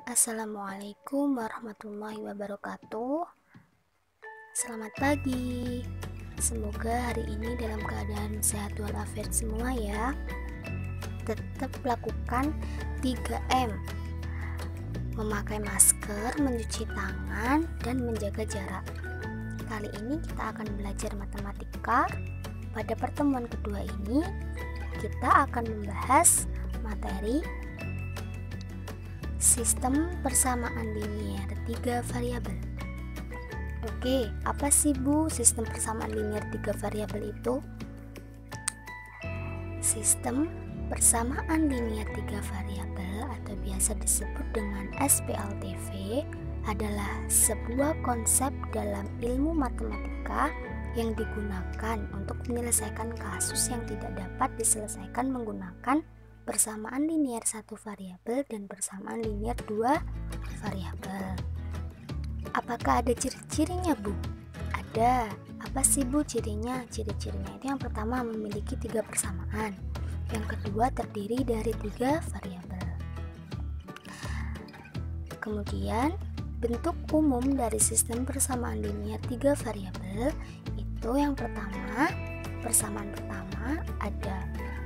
Assalamualaikum warahmatullahi wabarakatuh. Selamat pagi. Semoga hari ini dalam keadaan sehat walafiat semua ya. Tetap lakukan 3M. Memakai masker, mencuci tangan, dan menjaga jarak. Kali ini kita akan belajar matematika. Pada pertemuan kedua ini, kita akan membahas materi sistem persamaan linier 3 variabel. Oke, apa sih Bu sistem persamaan linier 3 variabel itu? Sistem persamaan linier 3 variabel atau biasa disebut dengan SPLTV adalah sebuah konsep dalam ilmu matematika yang digunakan untuk menyelesaikan kasus yang tidak dapat diselesaikan menggunakan persamaan linier 1 variabel dan persamaan linier 2 variabel. Apakah ada ciri-cirinya, Bu? Ada. Apa sih, Bu, cirinya? Ciri-cirinya itu yang pertama memiliki 3 persamaan. Yang kedua terdiri dari 3 variabel. Kemudian, bentuk umum dari sistem persamaan linier 3 variabel itu yang pertama, persamaan pertama ada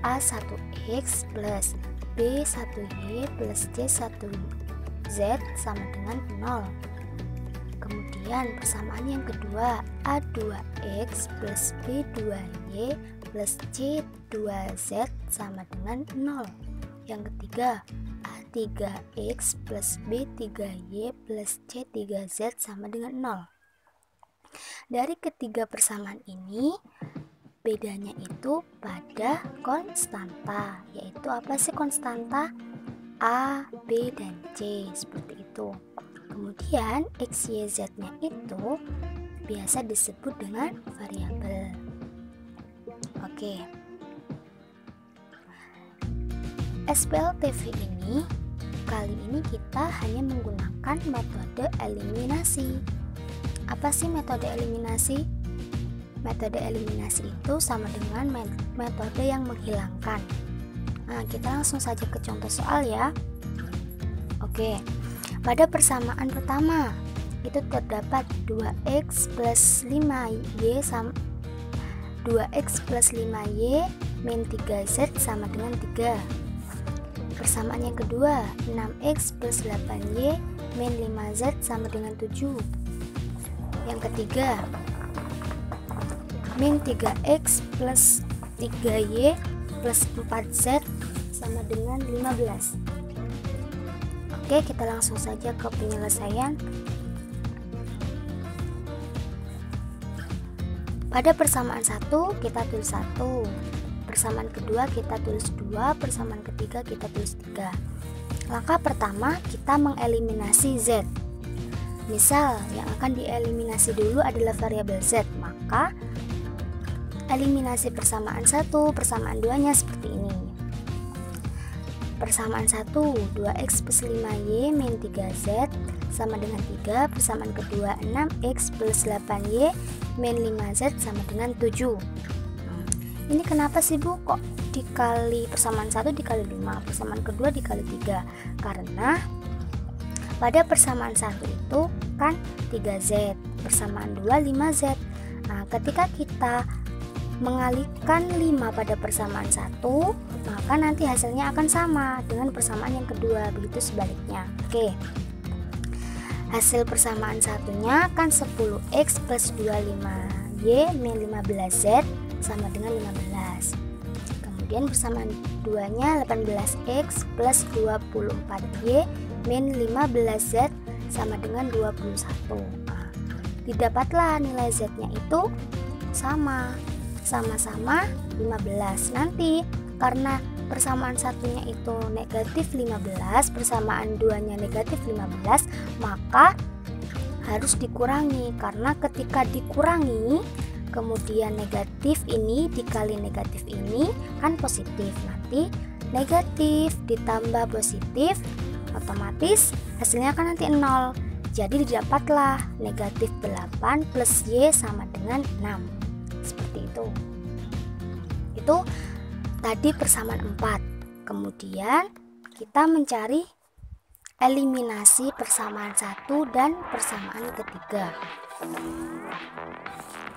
A1X plus B1Y plus C1Z sama dengan 0. Kemudian persamaan yang kedua A2X plus B2Y plus C2Z sama dengan 0. Yang ketiga A3X plus B3Y plus C3Z sama dengan 0. Dari ketiga persamaan ini bedanya itu pada konstanta, yaitu apa sih konstanta? A, B, dan C, seperti itu. Kemudian X, Y, Z-nya itu biasa disebut dengan variabel. Oke. SPLTV ini kali ini kita hanya menggunakan metode eliminasi. Apa sih metode eliminasi? Metode eliminasi itu sama dengan metode yang menghilangkan. Nah, kita langsung saja ke contoh soal ya. Oke, pada persamaan pertama itu terdapat 2x plus 5y sama 2x plus 5y min 3z sama dengan 3. Persamaan yang kedua 6x plus 8y min 5z sama dengan 7. Yang ketiga min 3x plus 3y plus 4z sama dengan 15. Oke, kita langsung saja ke penyelesaian. Pada persamaan 1 kita tulis 1, persamaan kedua kita tulis 2, persamaan ketiga kita tulis 3. Langkah pertama kita mengeliminasi z. Misal yang akan dieliminasi dulu adalah variabel z, maka eliminasi persamaan 1, persamaan 2-nya seperti ini. Persamaan 1, 2x plus 5y min 3z sama dengan 3. Persamaan kedua, 6x plus 8y min 5z sama dengan 7. Ini kenapa sih, Bu? Kok dikali persamaan 1 dikali 5, persamaan kedua dikali 3? Karena pada persamaan 1 itu kan 3z, persamaan 2 5z. Nah, ketika kita mengalihkan 5 pada persamaan 1, maka nanti hasilnya akan sama dengan persamaan yang kedua, begitu sebaliknya. Oke. Hasil persamaan satunya kan 10x plus 25y min 15z sama dengan 15. Kemudian persamaan 2-nya 18x plus 24y min 15z sama dengan 21. Nah, didapatlah nilai z-nya itu sama-sama 15. Nanti karena persamaan satunya itu negatif 15, persamaan 2-nya negatif 15, maka harus dikurangi. Karena ketika dikurangi, kemudian negatif ini dikali negatif ini kan positif. Nanti negatif ditambah positif, otomatis hasilnya kan nanti 0. Jadi didapatlah negatif 8 plus y sama dengan 6. Seperti itu. Itu tadi persamaan 4. Kemudian kita mencari eliminasi persamaan 1 dan persamaan ketiga.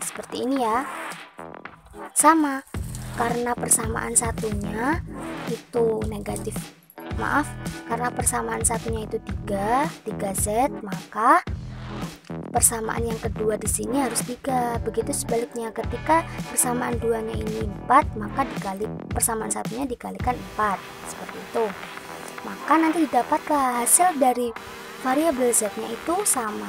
Seperti ini ya. Sama, karena persamaan satunya itu negatif. Maaf, karena persamaan satunya itu 3Z, maka persamaan yang kedua di sini harus 3. Begitu sebaliknya, ketika persamaan duanya ini 4, maka persamaan satunya dikalikan 4. Seperti itu. Maka nanti didapatlah hasil dari variabel Z-nya itu sama.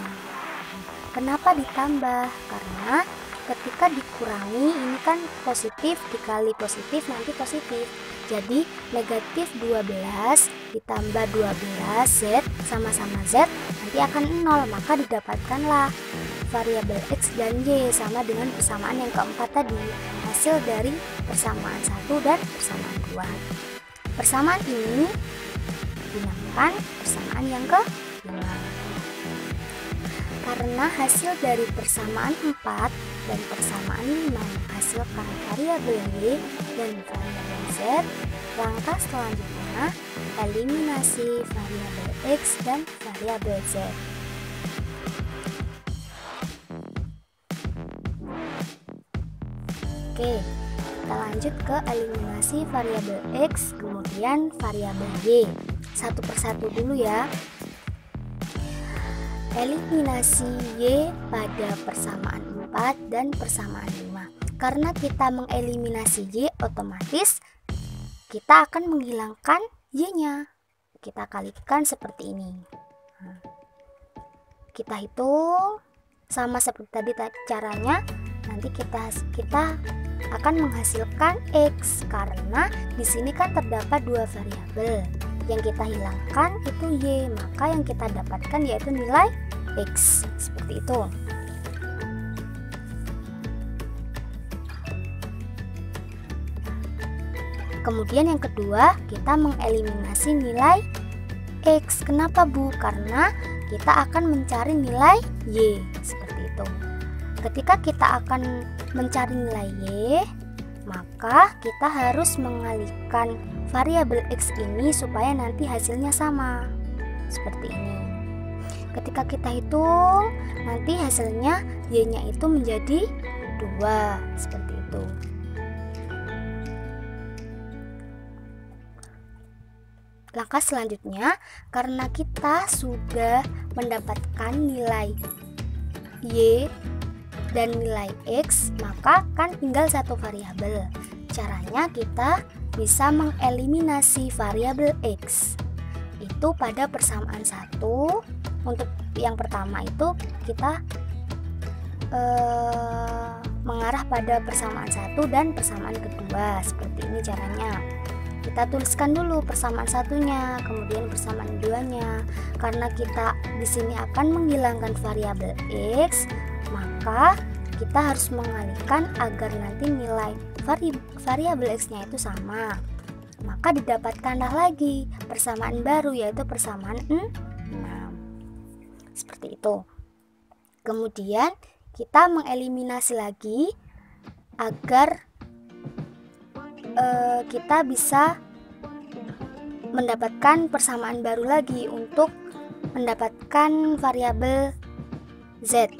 Kenapa ditambah? Karena ketika dikurangi, ini kan positif dikali positif, nanti positif. Jadi negatif 12 ditambah 12 Z sama-sama Z nanti akan 0. Maka didapatkanlah variabel X dan Y sama dengan persamaan yang keempat tadi, hasil dari persamaan 1 dan persamaan 2. Persamaan ini dinamakan persamaan yang ke-5. Karena hasil dari persamaan 4 dan persamaan 5 menghasilkan variabel Y dan variabel Z, langkah selanjutnya eliminasi variabel X dan variabel Z. Oke, kita lanjut ke eliminasi variabel X kemudian variabel Y. Satu persatu dulu ya. Eliminasi Y pada persamaan 4 dan persamaan 5. Karena kita mengeliminasi Y, otomatis kita akan menghilangkan Y-nya. Kita kalikan seperti ini. Kita hitung sama seperti tadi caranya. Nanti kita akan menghasilkan X, karena di sini kan terdapat 2 variabel. Yang kita hilangkan itu Y, maka yang kita dapatkan yaitu nilai X. Seperti itu. Kemudian yang kedua, kita mengeliminasi nilai X. Kenapa Bu? Karena kita akan mencari nilai Y. Seperti itu. Ketika kita akan mencari nilai Y, maka kita harus mengalihkan variabel X ini supaya nanti hasilnya sama. Seperti ini. Ketika kita hitung, nanti hasilnya Y-nya itu menjadi 2. Seperti itu. Langkah selanjutnya, karena kita sudah mendapatkan nilai Y dan nilai X, maka kan tinggal satu variabel. Caranya kita bisa mengeliminasi variabel X. Itu pada persamaan 1. Untuk yang pertama itu kita mengarah pada persamaan 1 dan persamaan kedua. Seperti ini caranya. Kita tuliskan dulu persamaan satunya, kemudian persamaan duanya. Karena kita di sini akan menghilangkan variabel X, maka kita harus mengalihkan agar nanti nilai variabel X-nya itu sama. Maka didapatkanlah lagi persamaan baru, yaitu persamaan 6. Seperti itu. Kemudian kita mengeliminasi lagi agar kita bisa mendapatkan persamaan baru lagi untuk mendapatkan variabel Z.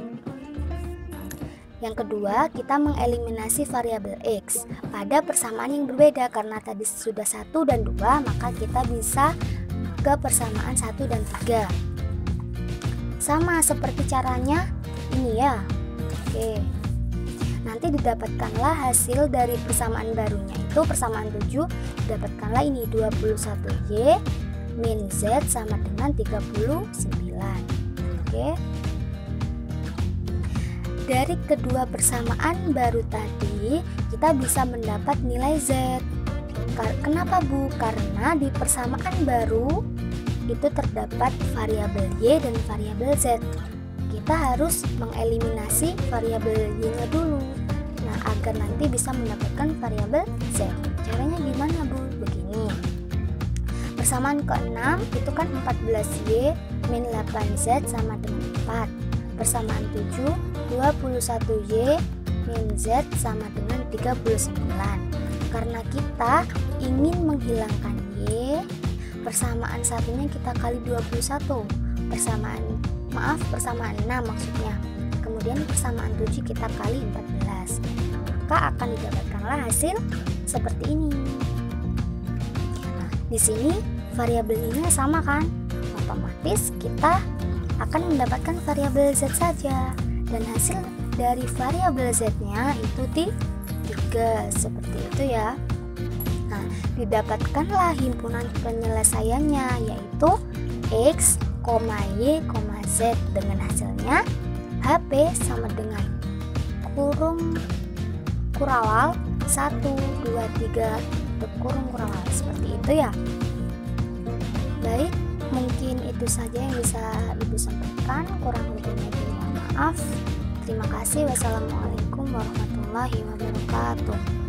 Yang kedua, kita mengeliminasi variabel X pada persamaan yang berbeda. Karena tadi sudah 1 dan 2, maka kita bisa ke persamaan 1 dan 3. Sama seperti caranya ini ya. Oke. Nanti didapatkanlah hasil dari persamaan barunya itu persamaan 7, didapatkanlah ini 21Y min Z sama dengan 39. Oke. Dari kedua persamaan baru tadi kita bisa mendapat nilai Z. Kenapa Bu? Karena di persamaan baru itu terdapat variabel Y dan variabel Z. Kita harus mengeliminasi variabel Y-nya dulu. Nah, agar nanti bisa mendapatkan variabel Z. Caranya gimana Bu? Begini. Persamaan ke-6 itu kan 14Y min 8Z sama dengan 4. Persamaan 7, 21Y min Z sama dengan 39. Karena kita ingin menghilangkan Y, persamaan satunya kita kali 21, persamaan 6 maksudnya. Kemudian persamaan 7 kita kali 14, maka akan didapatkanlah hasil seperti ini. Nah, di sini variabel ini sama kan, otomatis kita akan mendapatkan variabel Z saja, dan hasil dari variabel Z nya itu 3, seperti itu ya. Nah, didapatkanlah himpunan penyelesaiannya, yaitu X, Y, Z, dengan hasilnya HP sama dengan kurawal 1, 2, 3 untuk kurawal, seperti itu ya. Baik, mungkin itu saja yang bisa Ibu sampaikan, kurang lebihnya mohon maaf. Terima kasih. Wassalamualaikum warahmatullahi wabarakatuh.